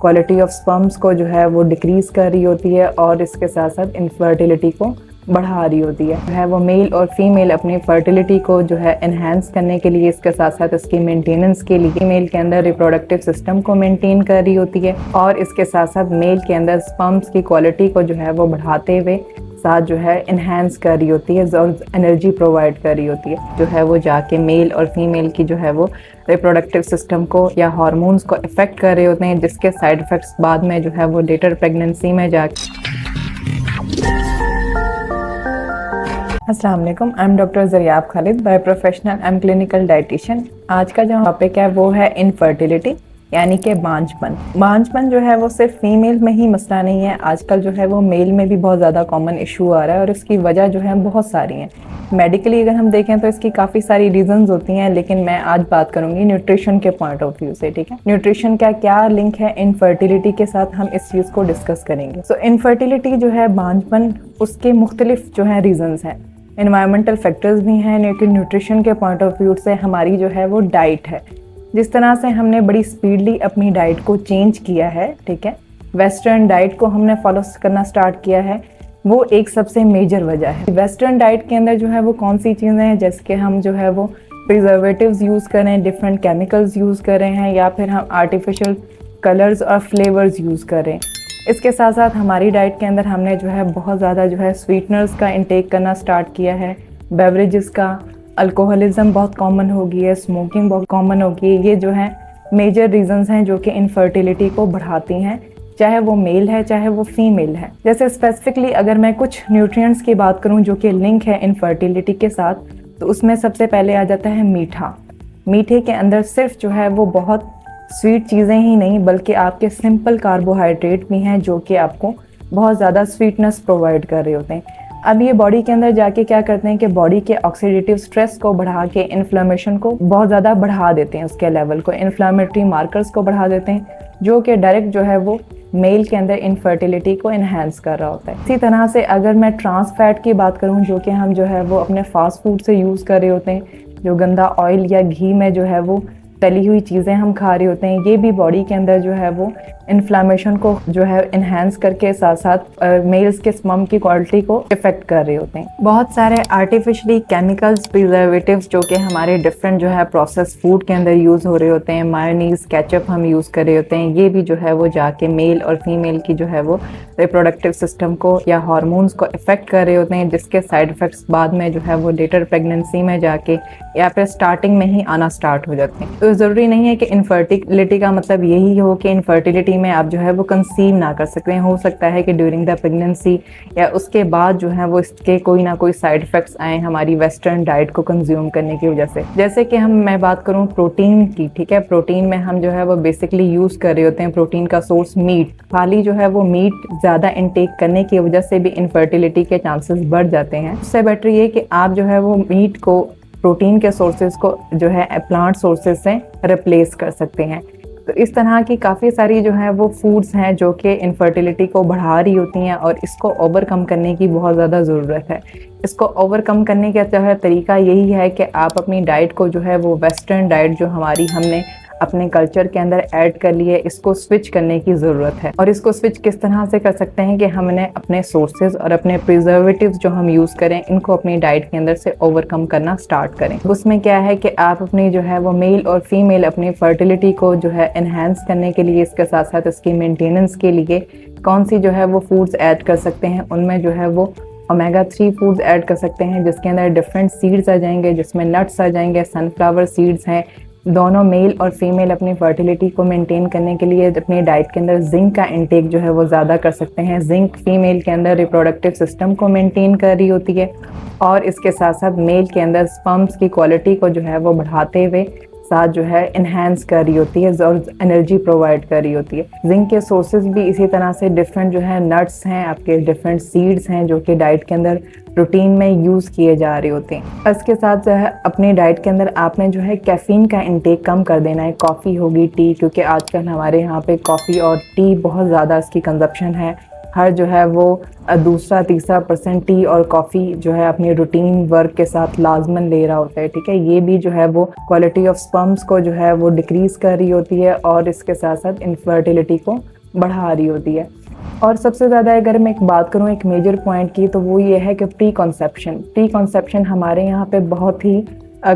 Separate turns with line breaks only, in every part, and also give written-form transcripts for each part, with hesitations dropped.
Quality of sperms को जो है वो डिक्रीज कर रही होती है और इसके साथ साथ इनफर्टिलिटी को बढ़ा रही होती है वो मेल और फीमेल अपनी फर्टिलिटी को जो है एनहांस करने के लिए, इसके साथ साथ इसकी मेंटेनेंस के लिए मेल के अंदर रिप्रोडक्टिव सिस्टम को मेंटेन कर रही होती है और इसके साथ साथ मेल के अंदर स्पर्म्स की क्वालिटी को जो है वो बढ़ाते हुए साथ जो है इन्हेंस कर रही होती है और एनर्जी प्रोवाइड कर रही होती है, जो है वो जाके मेल और फीमेल की जो है वो रिप्रोडक्टिव सिस्टम को या हार्मोन्स को इफेक्ट कर रहे होते हैं, जिसके साइड इफेक्ट्स बाद में जो है वो लेटर प्रेगनेंसी में जाके। अस्सलाम वालेकुम, I am doctor Zaryab Khalid, by professional I am clinical dietitian. आज का जो टॉपिक है वो है इनफर्टिलिटी यानी कि बांझपन। बांझपन जो है वो सिर्फ फीमेल में ही मसला नहीं है, आजकल जो है वो मेल में भी बहुत ज़्यादा कॉमन इशू आ रहा है और इसकी वजह जो है बहुत सारी हैं। मेडिकली अगर हम देखें तो इसकी काफ़ी सारी रीजंस होती हैं, लेकिन मैं आज बात करूंगी न्यूट्रिशन के पॉइंट ऑफ व्यू से। ठीक है, न्यूट्रिशन का क्या लिंक है इनफर्टिलिटी के साथ, हम इस चीज़ को डिस्कस करेंगे। सो इनफर्टिलिटी जो है बांझपन, उसके मुख्तलिफ जो है रीजंस हैं, एनवायरमेंटल फैक्टर्स भी हैं, लेकिन न्यूट्रिशन के पॉइंट ऑफ व्यू से हमारी जो है वो डाइट है। जिस तरह से हमने बड़ी स्पीडली अपनी डाइट को चेंज किया है, ठीक है, वेस्टर्न डाइट को हमने फॉलो करना स्टार्ट किया है, वो एक सबसे मेजर वजह है। वेस्टर्न डाइट के अंदर जो है वो कौन सी चीज़ें हैं, जैसे कि हम जो है वो प्रिजर्वेटिव्स यूज़ कर रहे हैं, डिफरेंट केमिकल्स यूज़ कर रहे हैं, या फिर हम आर्टिफिशियल कलर्स और फ्लेवर्स यूज़ कर रहे हैं। इसके साथ साथ हमारी डाइट के अंदर हमने जो है बहुत ज़्यादा जो है स्वीटनर्स का इंटेक करना स्टार्ट किया है, बेवरेजेस का, अल्कोहलिज्म बहुत कॉमन हो गई है, स्मोकिंग बहुत कॉमन हो गई है। ये जो है मेजर रीजंस हैं जो कि इनफर्टिलिटी को बढ़ाती हैं, चाहे वो मेल है चाहे वो फीमेल है। जैसे स्पेसिफिकली अगर मैं कुछ न्यूट्रिएंट्स की बात करूं जो कि लिंक है इनफर्टिलिटी के साथ, तो उसमें सबसे पहले आ जाता है मीठा। मीठे के अंदर सिर्फ जो है वो बहुत स्वीट चीज़ें ही नहीं बल्कि आपके सिंपल कार्बोहाइड्रेट भी हैं जो कि आपको बहुत ज़्यादा स्वीटनेस प्रोवाइड कर रहे होते हैं। अब ये बॉडी के अंदर जाके क्या करते हैं कि बॉडी के ऑक्सीडेटिव स्ट्रेस को बढ़ा के इन्फ्लेमेशन को बहुत ज़्यादा बढ़ा देते हैं, उसके लेवल को, इन्फ्लेमेटरी मार्कर्स को बढ़ा देते हैं, जो कि डायरेक्ट जो है वो मेल के अंदर इनफर्टिलिटी को इन्हेंस कर रहा होता है। इसी तरह से अगर मैं ट्रांस फैट की बात करूँ, जो कि हम जो है वो अपने फास्ट फूड से यूज़ कर रहे होते हैं, जो गंदा ऑयल या घी में जो है वो तली हुई चीज़ें हम खा रहे होते हैं, ये भी बॉडी के अंदर जो है वो इन्फ्लेमेशन को जो है इन्हेंस करके साथ साथ मेल्स के स्पर्म की क्वालिटी को इफेक्ट कर रहे होते हैं। बहुत सारे आर्टिफिशियली केमिकल्स, प्रिजर्वेटिव्स जो कि हमारे डिफरेंट जो है प्रोसेस फूड के अंदर यूज़ हो रहे होते हैं, मायोनीज, केचप हम यूज़ कर रहे होते हैं, ये भी जो है वो जाके मेल और फीमेल की जो है वो रिप्रोडक्टिव सिस्टम को या हार्मोन्स को इफेक्ट कर रहे होते हैं, जिसके साइड इफेक्ट्स बाद में जो है वो लेटर प्रेगनेंसी में जाके या फिर स्टार्टिंग में ही आना स्टार्ट हो जाते हैं। तो ज़रूरी नहीं है कि इनफर्टिलिटी का मतलब यही हो कि इनफर्टिलिटी में आप जो है वो कंसीव ना कर सकते हैं। हो सकता है कि ड्यूरिंग द प्रेगनेंसी या उसके बाद जो है वो इसके कोई ना कोई साइड इफेक्ट्स आए हमारी वेस्टर्न डाइट को कंज्यूम करने की वजह से। जैसे कि मैं बात करूं प्रोटीन की, ठीक है, प्रोटीन में हम जो है वो बेसिकली यूज़ कर रहे होते हैं प्रोटीन का सोर्स मीट। खाली जो है वो मीट ज़्यादा इंटेक करने की वजह से भी इनफर्टिलिटी के चांसेस बढ़ जाते हैं। उससे बेटर ये कि आप जो है वो मीट को, प्रोटीन के सोर्सेज को जो है प्लांट सोर्सेज से रिप्लेस कर सकते हैं। तो इस तरह की काफ़ी सारी जो है वो फूड्स हैं जो कि इनफर्टिलिटी को बढ़ा रही होती हैं और इसको ओवरकम करने की बहुत ज़्यादा ज़रूरत है। इसको ओवरकम करने का जो है तरीका यही है कि आप अपनी डाइट को जो है वो वेस्टर्न डाइट जो हमारी हमने अपने कल्चर के अंदर ऐड कर लिए, इसको स्विच करने की ज़रूरत है। और इसको स्विच किस तरह से कर सकते हैं कि हमने अपने सोर्सेज और अपने प्रिजर्वेटिव्स जो हम यूज़ करें, इनको अपनी डाइट के अंदर से ओवरकम करना स्टार्ट करें। उसमें क्या है कि आप अपनी जो है वो मेल और फीमेल अपनी फर्टिलिटी को जो है इन्हेंस करने के लिए, इसके साथ साथ इसकी मेंटेनेंस के लिए कौन सी जो है वो फूड्स ऐड कर सकते हैं। उनमें जो है वो ओमेगा 3 फूड्स ऐड कर सकते हैं, जिसके अंदर डिफरेंट सीड्स आ जाएंगे, जिसमें नट्स आ जाएंगे, सनफ्लावर सीड्स हैं। दोनों मेल और फीमेल अपनी फर्टिलिटी को मेंटेन करने के लिए अपनी डाइट के अंदर जिंक का इंटेक जो है वो ज़्यादा कर सकते हैं। जिंक फीमेल के अंदर रिप्रोडक्टिव सिस्टम को मेंटेन कर रही होती है और इसके साथ साथ मेल के अंदर स्पर्म्स की क्वालिटी को जो है वो बढ़ाते हुए साथ जो है इन्हेंस कर रही होती है और एनर्जी प्रोवाइड कर रही होती है। जिंक के सोर्सेज भी इसी तरह से डिफरेंट जो है नट्स हैं, आपके डिफरेंट सीड्स हैं जो कि डाइट के अंदर रूटीन में यूज़ किए जा रहे होते हैं। इसके साथ जो है अपनी डाइट के अंदर आपने जो है कैफ़ीन का इंटेक कम कर देना है। कॉफ़ी होगी, टी, क्योंकि आजकल हमारे यहाँ पे कॉफ़ी और टी बहुत ज़्यादा इसकी कंजप्शन है। हर जो है वो दूसरा तीसरा परसेंट टी और कॉफ़ी जो है अपनी रूटीन वर्क के साथ लाजमन ले रहा होता है, ठीक है। ये भी जो है वो क्वालिटी ऑफ स्पर्म्स को जो है वो डिक्रीज़ कर रही होती है और इसके साथ साथ इनफर्टिलिटी को बढ़ा रही होती है। और सबसे ज़्यादा अगर मैं एक बात करूँ एक मेजर पॉइंट की, तो वो ये है कि प्री कॉन्सेप्शन हमारे यहाँ पे बहुत ही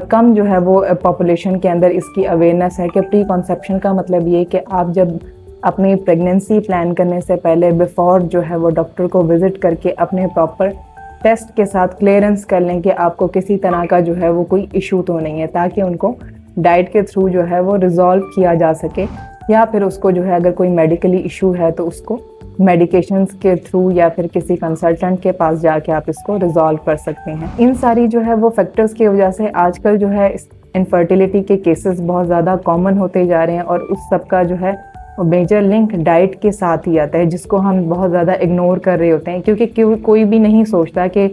कम जो है वो पॉपुलेशन के अंदर इसकी अवेयरनेस है कि प्री कॉन्सेप्शन का मतलब ये कि आप जब अपनी प्रेगनेंसी प्लान करने से पहले बिफोर जो है वो डॉक्टर को विजिट करके अपने प्रॉपर टेस्ट के साथ क्लियरेंस कर लें कि आपको किसी तरह का जो है वो कोई इशू तो नहीं है, ताकि उनको डाइट के थ्रू जो है वो रिजॉल्व किया जा सके, या फिर उसको जो है अगर कोई मेडिकली इशू है तो उसको मेडिकेशंस के थ्रू या फिर किसी कंसल्टेंट के पास जाके आप इसको रिजॉल्व कर सकते हैं। इन सारी जो है वो फैक्टर्स की वजह से आजकल जो है इनफर्टिलिटी के केसेस बहुत ज़्यादा कॉमन होते जा रहे हैं और उस सब का जो है मेजर लिंक डाइट के साथ ही आता है, जिसको हम बहुत ज़्यादा इग्नोर कर रहे होते हैं, क्योंकि कोई भी नहीं सोचता कि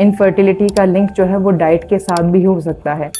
इनफर्टिलिटी का लिंक जो है वो डाइट के साथ भी हो सकता है।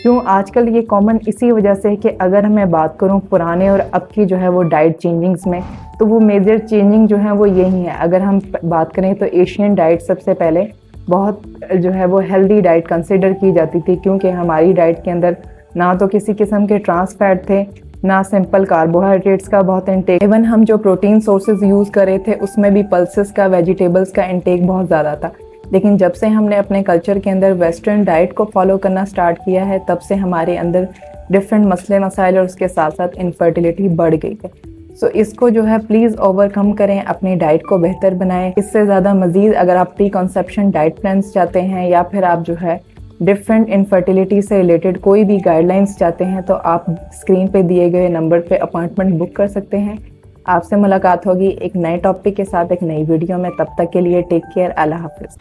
क्यों आजकल ये कॉमन इसी वजह से है कि अगर मैं बात करूं पुराने और अब की जो है वो डाइट चेंजिंग्स में, तो वो मेजर चेंजिंग जो है वो यही है। अगर हम बात करें तो एशियन डाइट सबसे पहले बहुत जो है वो हेल्दी डाइट कंसिडर की जाती थी, क्योंकि हमारी डाइट के अंदर ना तो किसी किस्म के ट्रांस फैट थे, ना सिंपल कार्बोहाइड्रेट्स का बहुत इंटेक। इवन हम जो प्रोटीन सोर्सेज यूज़ कर रहे थे उसमें भी पल्सेस का, वेजिटेबल्स का इंटेक बहुत ज़्यादा था। लेकिन जब से हमने अपने कल्चर के अंदर वेस्टर्न डाइट को फॉलो करना स्टार्ट किया है, तब से हमारे अंदर डिफरेंट मसले मसाइल और उसके साथ साथ इनफर्टिलिटी बढ़ गई है। सो इसको जो है प्लीज़ ओवरकम करें, अपनी डाइट को बेहतर बनाएं। इससे ज़्यादा मज़ीद अगर आप प्री कॉन्सेप्शन डाइट प्लान्स चाहते हैं या फिर आप जो है डिफरेंट इनफर्टिलिटी से रिलेटेड कोई भी गाइडलाइंस चाहते हैं, तो आप स्क्रीन पे दिए गए नंबर पे अपॉइंटमेंट बुक कर सकते हैं। आपसे मुलाकात होगी एक नए टॉपिक के साथ एक नई वीडियो में। तब तक के लिए टेक केयर, अल्लाह हाफिज़।